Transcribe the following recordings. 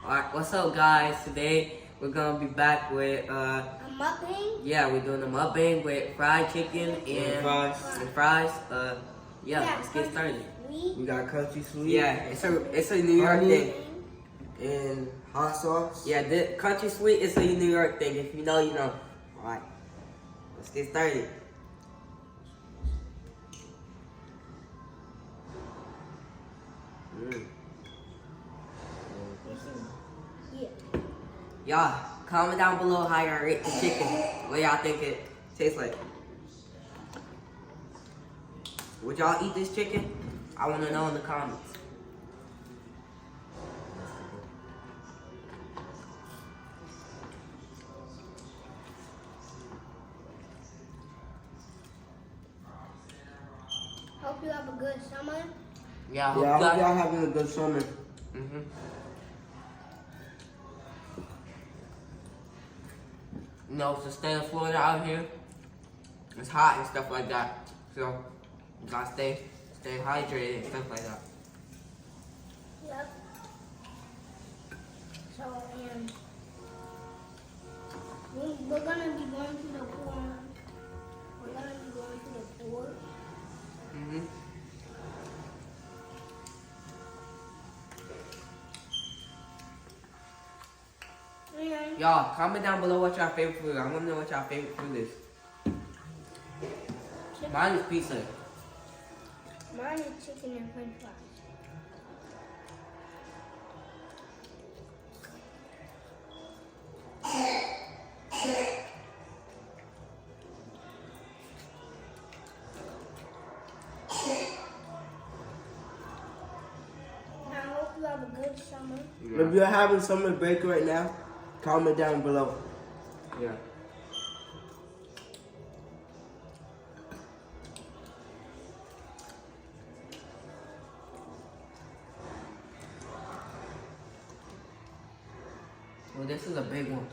Alright, what's up guys? Today we're gonna be back with A mukbang? yeah, we're doing a mukbang with fried chicken and fries. Let's get started. We got country sweet. Yeah, it's a New York Honey. thing. And hot sauce. Yeah, the country sweet is a New York thing. If you know, you know. Alright. Let's get started. Yeah. Y'all, comment down below how y'all rate the chicken. What y'all think it tastes like. Would y'all eat this chicken? I want to know in the comments. Hope you have a good summer. Yeah, I hope Yeah, I hope y'all. y'all having a good summer. You know, it's the state of Florida out here. It's hot and stuff like that. So, you gotta stay hydrated and stuff like that. Yep. So, we're gonna be going to the pool. We're gonna be going to the pool. And Y'all, comment down below what y'all favorite food is. I wanna know what y'all favorite food is. Mine is pizza. mine is chicken and french fries. I hope you have a good summer. If you're having summer break right now, comment down below. Yeah. Well, this is a big one.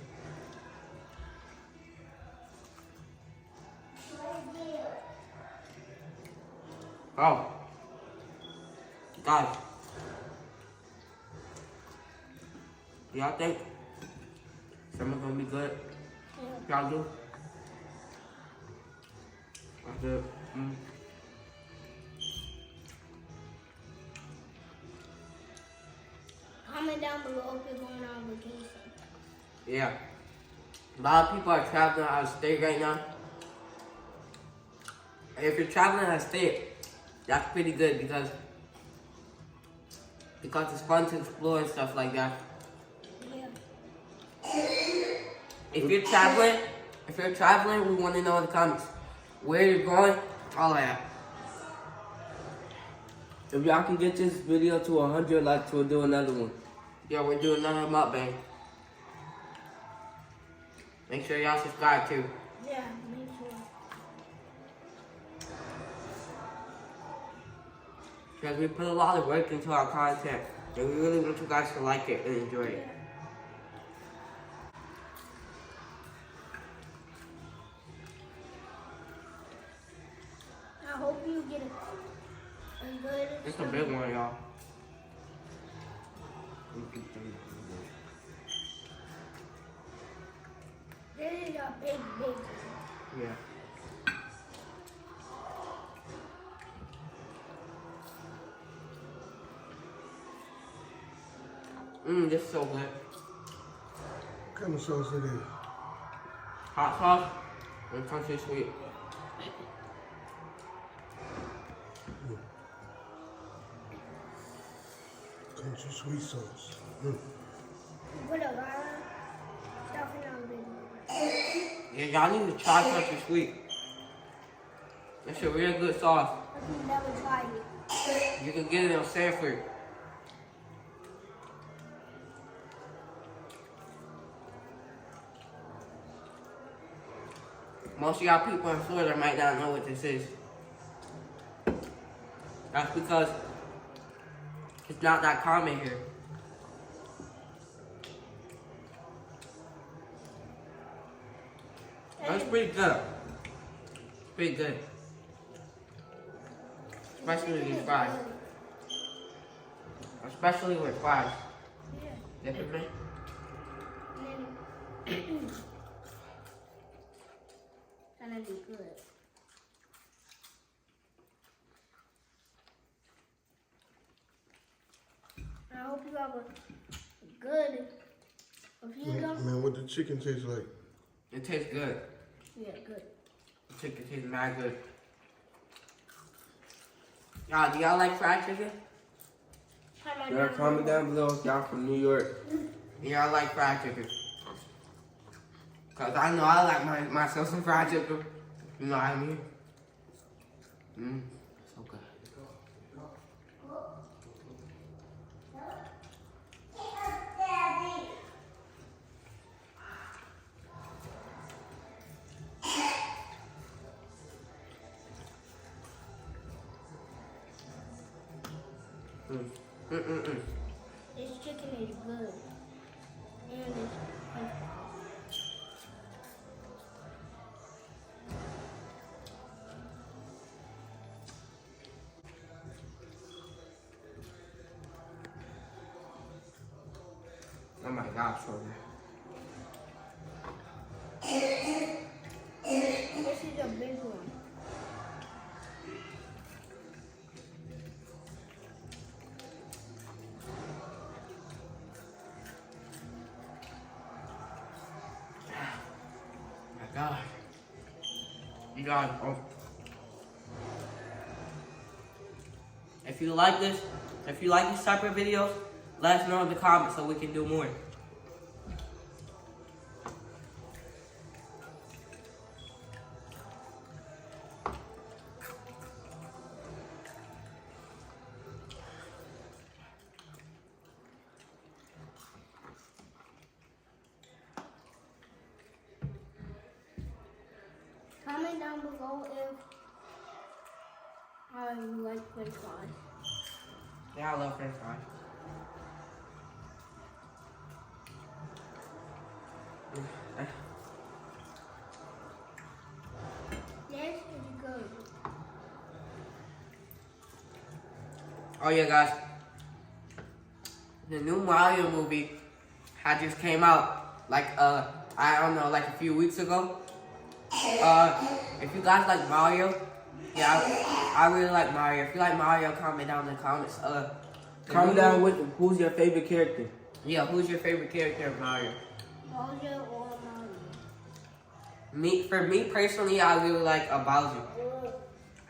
Oh. Guys. Y'all think summer's gonna be good? Y'all do? I do. Comment down below if you're going on vacation. Yeah. A lot of people are traveling out of state right now. And if you're traveling out of state, that's pretty good because it's fun to explore and stuff like that. Yeah. If you're traveling, we want to know in the comments where you're going, all that. If y'all can get this video to 100 likes, we'll do another one. Yeah, we're doing another mukbang. Make sure y'all subscribe too. Yeah, make sure. Because we put a lot of work into our content. And we really want you guys to like it and enjoy it. I hope you get a good. It's a big one, y'all. This is a big. Yeah. This is so good. What kind of sauce it is? Hot sauce and country sweet. Country sweet sauce. Put a lot of stuff in our video. Yeah, y'all need to try country sweet. It's a real good sauce. I've never tried it. You can get it on Sanford. Most of y'all people in Florida might not know what this is. That's because it's not that common here. That's pretty good. Pretty good. Especially with these fries. Especially with fries. Yeah. Definitely. And then gonna be good. I hope you have a good. If you don't, Man, what the chicken tastes like? It tastes good. yeah, good. The chicken tastes mad good. Y'all, do y'all like fried chicken? Y'all comment down below if y'all from New York. Y'all like fried chicken? Cause I know I like myself some fried chicken. You know what I mean? So good. This chicken is good. And it's Oh my gosh, so good. this is a big one. My God. You guys, if you like this, if you like these type of videos, let us know in the comments so we can do more. Comment down below if you like French fries. Yeah, I love French fries. This is good. Oh yeah, guys. The new Mario movie had just came out like I don't know, like a few weeks ago. If you guys like Mario, yeah, I really like Mario. If you like Mario, comment down in the comments. Comment down with who's your favorite character. Yeah, who's your favorite character of Mario? Bowser or Mario? For me personally, I really like Bowser.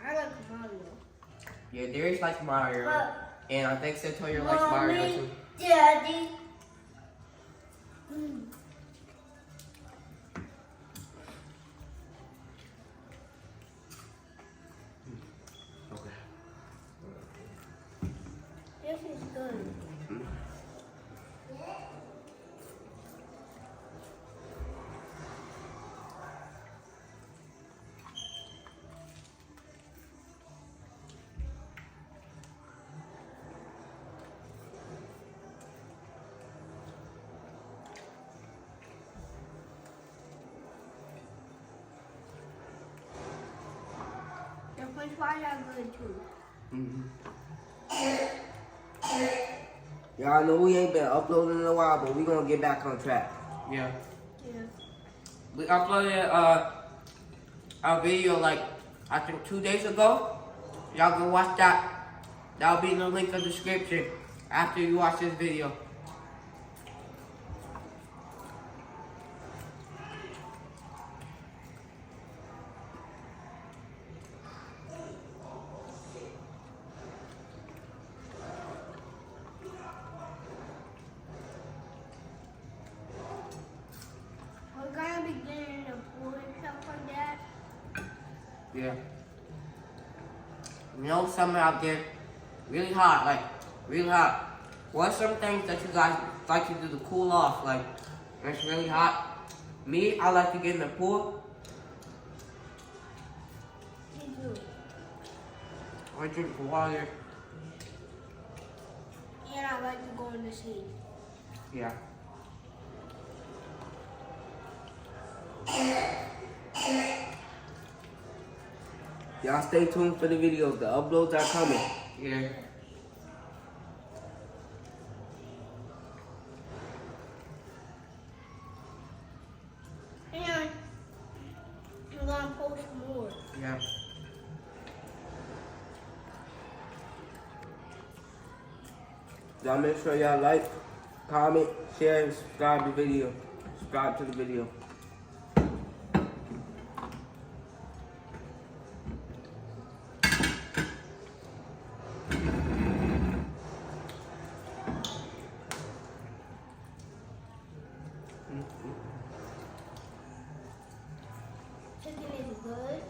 I like Mario. Yeah, Darius likes Mario, But and I think Santoya likes Mario too. Daddy. Okay. This is good. The French fries are good too. Y'all know we ain't been uploading in a while, but we gonna get back on track. Yeah. Yeah. We uploaded a video like I think 2 days ago. Y'all go watch that. That'll be in the link in the description after you watch this video. We're gonna be getting the pool and stuff like that. Yeah. You know, summer out there, really hot, like, really hot. What are some things that you guys like to do to cool off? Like, when it's really hot. Me, I like to get in the pool. Me too. Or drink water. And I like to go in the sea. Yeah. Y'all stay tuned for the videos. The uploads are coming. Yeah. Y'all make sure y'all like, comment, share, and subscribe to the video. Subscribe to the video. Chicken is good.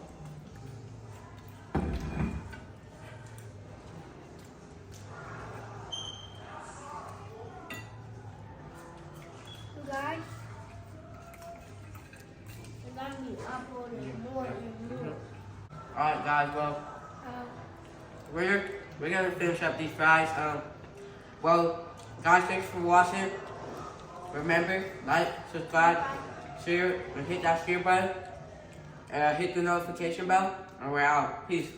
You guys, we're gonna be uploading more and more. Alright guys, well, we're gonna finish up these fries. Well, guys, thanks for watching. Remember, like, subscribe, share, and hit that share button. Hit the notification bell, and we're out. Peace.